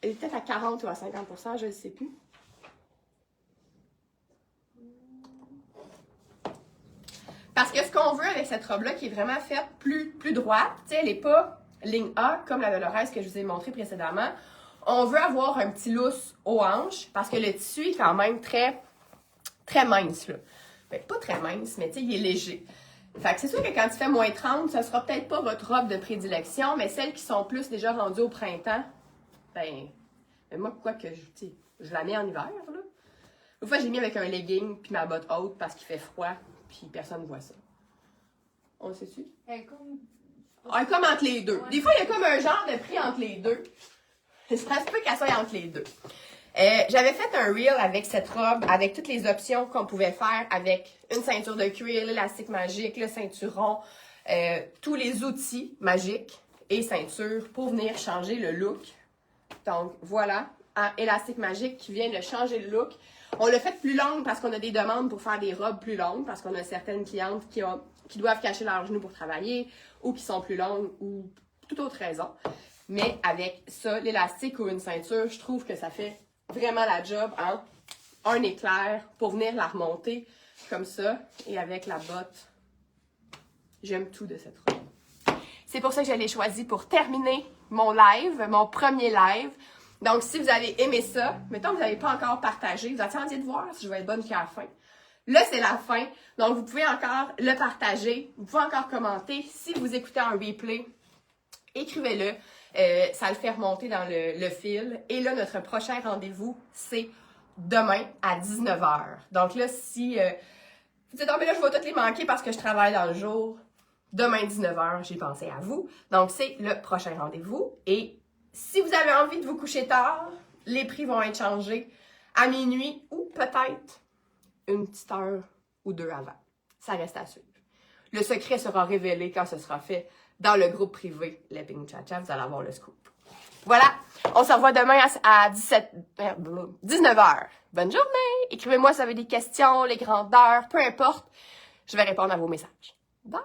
Elle était à 40 ou à 50%, je ne sais plus. Parce que ce qu'on veut avec cette robe-là, qui est vraiment faite plus droite, tu sais, elle n'est pas ligne A, comme la Dolores que je vous ai montré précédemment. On veut avoir un petit lousse aux hanches, parce que le tissu est quand même très mince, là. Ben, pas très mince, mais tu sais, il est léger. Fait que c'est sûr que quand il fait moins 30, ça sera peut-être pas votre robe de prédilection, mais celles qui sont plus déjà rendues au printemps, ben moi, pourquoi que je la mets en hiver, là? Une fois, j'ai mis avec un legging puis ma botte haute parce qu'il fait froid, puis personne ne voit ça. On le sait-tu? Comme entre les deux. Des fois, il y a comme un genre de prix entre les deux. Ça se peut qu'elle soit entre les deux. J'avais fait un reel avec cette robe, avec toutes les options qu'on pouvait faire, avec une ceinture de cuir, l'élastique magique, le ceinturon, tous les outils magiques et ceinture pour venir changer le look. Donc, voilà, un élastique magique qui vient de changer le look. On l'a fait plus longue parce qu'on a des demandes pour faire des robes plus longues, parce qu'on a certaines clientes qui doivent cacher leurs genoux pour travailler, ou qui sont plus longues, ou toute autre raison. Mais avec ça, l'élastique ou une ceinture, je trouve que ça fait vraiment la job, hein? Un éclair pour venir la remonter comme ça, et avec la botte. J'aime tout de cette robe. C'est pour ça que je l'ai choisi pour terminer mon live, mon premier live. Donc, si vous avez aimé ça, mettons que vous n'avez pas encore partagé, vous attendiez de voir si je vais être bonne qu'à la fin. Là, c'est la fin. Donc, vous pouvez encore le partager. Vous pouvez encore commenter. Si vous écoutez en replay, écrivez-le. Ça le fait remonter dans le fil. Et là, notre prochain rendez-vous, c'est demain à 19h. Donc là, si vous dites, oh, mais là, je vais toutes les manquer parce que je travaille dans le jour. Demain, 19h, j'ai pensé à vous. Donc, c'est le prochain rendez-vous. Et si vous avez envie de vous coucher tard, les prix vont être changés à minuit ou peut-être une petite heure ou deux avant. Ça reste à suivre. Le secret sera révélé quand ce sera fait dans le groupe privé, les Ping Cha-Cha. Vous allez avoir le scoop. Voilà, on se revoit demain à 19h. Bonne journée! Écrivez-moi si vous avez des questions, les grandeurs, peu importe. Je vais répondre à vos messages. Bye!